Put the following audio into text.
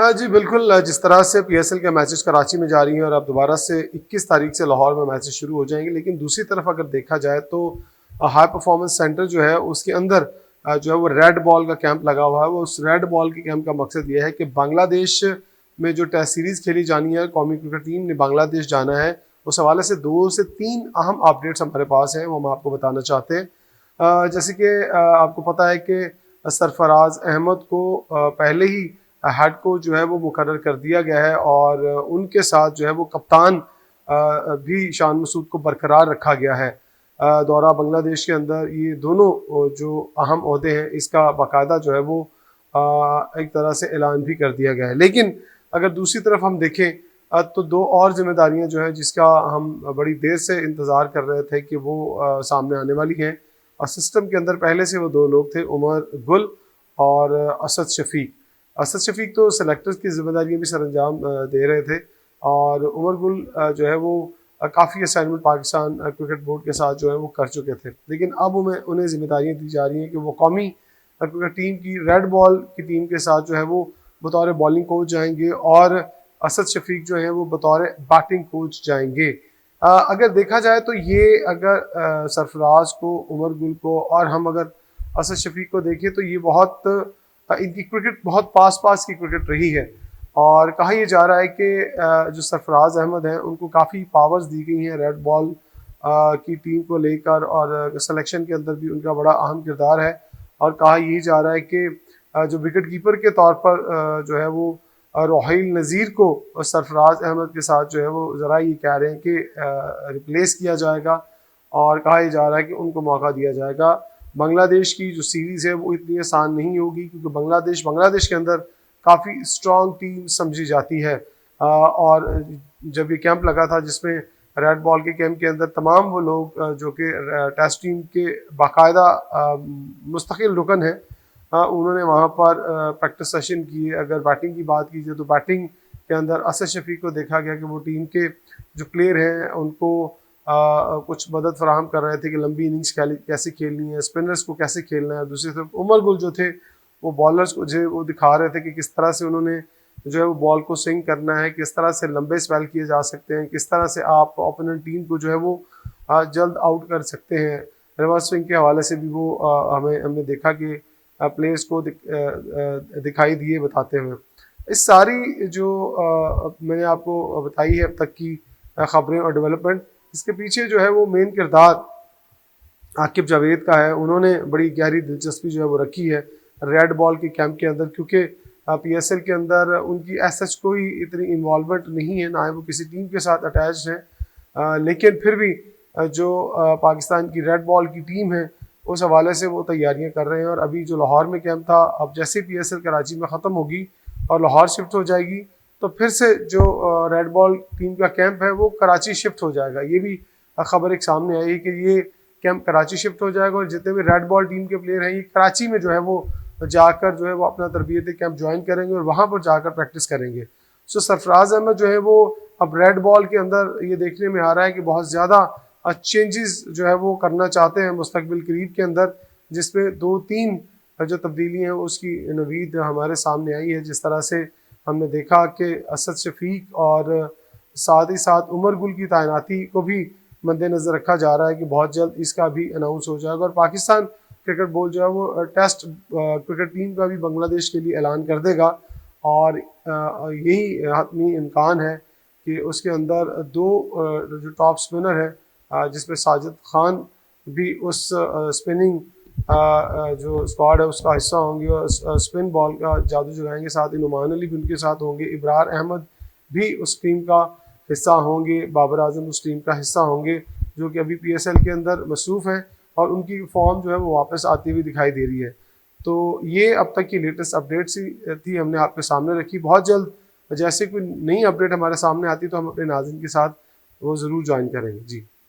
जी बिल्कुल, जिस तरह से पीएसएल के मैचेस कराची में जारी हैं और अब दोबारा से 21 तारीख से लाहौर में मैचेस शुरू हो जाएंगे, लेकिन दूसरी तरफ अगर देखा जाए तो हाई परफॉर्मेंस सेंटर जो है उसके अंदर जो है वो रेड बॉल का कैंप लगा हुआ है। वो उस रेड बॉल के कैंप का मकसद ये है कि बांग्लादेश में जो टेस्ट सीरीज़ खेली जानी है, कौमी क्रिकेट टीम ने बांग्लादेश जाना है, उस हवाले से 2 से 3 अहम अपडेट्स हमारे पास हैं, वो हम आपको बताना चाहते हैं। जैसे कि आपको पता है कि सरफराज अहमद को पहले ही हेड कोच जो है वो मुकर्रर कर दिया गया है और उनके साथ जो है वो कप्तान भी शान मसूद को बरकरार रखा गया है। दौरा बांग्लादेश के अंदर ये दोनों जो अहम ओहदे हैं इसका बाकायदा जो है वो एक तरह से ऐलान भी कर दिया गया है। लेकिन अगर दूसरी तरफ हम देखें तो 2 और जिम्मेदारियां जो है जिसका हम बड़ी देर से इंतज़ार कर रहे थे कि वो सामने आने वाली हैं। और सिस्टम के अंदर पहले से वो 2 लोग थे, उमर गुल और असद शफीक। असद शफीक तो सेलेक्टर्स की जिम्मेदारियां भी सर अंजाम दे रहे थे और उमर गुल जो है वो काफ़ी असाइनमेंट पाकिस्तान क्रिकेट बोर्ड के साथ जो है वो कर चुके थे, लेकिन अब उन्हें जिम्मेदारियां दी जा रही हैं कि वो कौमी क्रिकेट टीम की रेड बॉल की टीम के साथ जो है वो बतौर बॉलिंग कोच जाएंगे और असद शफीक जो है वो बतौर बैटिंग कोच जाएंगे। अगर देखा जाए तो ये अगर सरफराज को, उमर गुल को और हम अगर असद शफीक को देखें तो ये बहुत इनकी क्रिकेट बहुत पास पास की क्रिकेट रही है और कहा यह जा रहा है कि जो सरफराज अहमद हैं उनको काफ़ी पावर्स दी गई हैं रेड बॉल की टीम को लेकर और सिलेक्शन के अंदर भी उनका बड़ा अहम किरदार है। और कहा यही जा रहा है कि जो विकेट कीपर के तौर पर जो है वो रोहिल नज़ीर को सरफराज अहमद के साथ जो है वो ज़रा ये कह रहे हैं कि रिप्लेस किया जाएगा और कहा यह जा रहा है कि उनको मौका दिया जाएगा। बांग्लादेश की जो सीरीज़ है वो इतनी आसान नहीं होगी क्योंकि बांग्लादेश के अंदर काफ़ी स्ट्रॉन्ग टीम समझी जाती है। और जब ये कैंप लगा था जिसमें रेड बॉल के कैंप के अंदर तमाम वो लोग जो कि टेस्ट टीम के बाकायदा मुस्तकिल रुकन हैं, उन्होंने वहाँ पर प्रैक्टिस सेशन किए। अगर बैटिंग की बात कीजिए तो बैटिंग के अंदर असद शफीक को देखा गया कि वो टीम के जो प्लेयर हैं उनको कुछ मदद फराहम कर रहे थे कि लंबी इनिंग्स कैसे खेलनी है, स्पिनर्स को कैसे खेलना है। दूसरी तरफ उमर गुल जो थे वो बॉलर्स को जो वो दिखा रहे थे कि किस तरह से उन्होंने जो है वो बॉल को स्विंग करना है, किस तरह से लंबे स्पेल किए जा सकते हैं, किस तरह से आप ओपोनेंट टीम को जो है वो जल्द आउट कर सकते हैं। रिवर्स स्विंग के हवाले से भी वो हमने देखा कि प्लेयर्स को दिखाई दिए बताते हुए। इस सारी जो मैंने आपको बताई है अब तक की खबरें और डेवलपमेंट, इसके पीछे जो है वो मेन किरदार आकिब जावेद का है। उन्होंने बड़ी गहरी दिलचस्पी जो है वो रखी है रेड बॉल के कैंप के अंदर, क्योंकि पीएसएल के अंदर उनकी एसएच कोई इतनी इन्वॉल्वमेंट नहीं है, ना ही वो किसी टीम के साथ अटैच हैं। लेकिन फिर भी जो पाकिस्तान की रेड बॉल की टीम है उस हवाले से वो तैयारियां कर रहे हैं। और अभी जो लाहौर में कैंप था, अब जैसे पीएसएल कराची में ख़त्म होगी और लाहौर शिफ्ट हो जाएगी तो फिर से जो रेड बॉल टीम का कैंप है वो कराची शिफ्ट हो जाएगा। ये भी खबर एक सामने आई है कि ये कैंप कराची शिफ्ट हो जाएगा और जितने भी रेड बॉल टीम के प्लेयर हैं ये कराची में जो है वो जाकर जो है वो अपना तरबियती कैंप ज्वाइन करेंगे और वहाँ पर जाकर प्रैक्टिस करेंगे। सो सरफराज अहमद जो है वो अब रेड बॉल के अंदर ये देखने में आ रहा है कि बहुत ज़्यादा चेंजेस जो है वो करना चाहते हैं मुस्तकबिल करीब के अंदर, जिसमें 2-3 जो तब्दीली हैं उसकी नवीद हमारे सामने आई है। जिस तरह से हमने देखा कि असद शफीक और साथ ही साथ उमर गुल की तैनाती को भी मद्देनज़र रखा जा रहा है कि बहुत जल्द इसका भी अनाउंस हो जाएगा और पाकिस्तान क्रिकेट बोर्ड जो है वो टेस्ट क्रिकेट टीम का भी बांग्लादेश के लिए ऐलान कर देगा। और यही हतमी इम्कान है कि उसके अंदर 2 जो टॉप स्पिनर है जिसमें साजिद खान भी उस स्पिनिंग जो स्क्वाड है उसका हिस्सा होंगे और स्पिन बॉल का जादू जगाएंगे। साथ ही नुमान अली भी उनके साथ होंगे, इब्रार अहमद भी उस टीम का हिस्सा होंगे, बाबर आजम उस टीम का हिस्सा होंगे जो कि अभी पीएसएल के अंदर मसरूफ़ हैं और उनकी फॉर्म जो है वो वापस आती हुई दिखाई दे रही है। तो ये अब तक की लेटेस्ट अपडेट्स ही थी, हमने आपके सामने रखी। बहुत जल्द जैसे कोई नई अपडेट हमारे सामने आती तो हम अपने नाज़रीन के साथ वो ज़रूर ज्वाइन करेंगे। जी।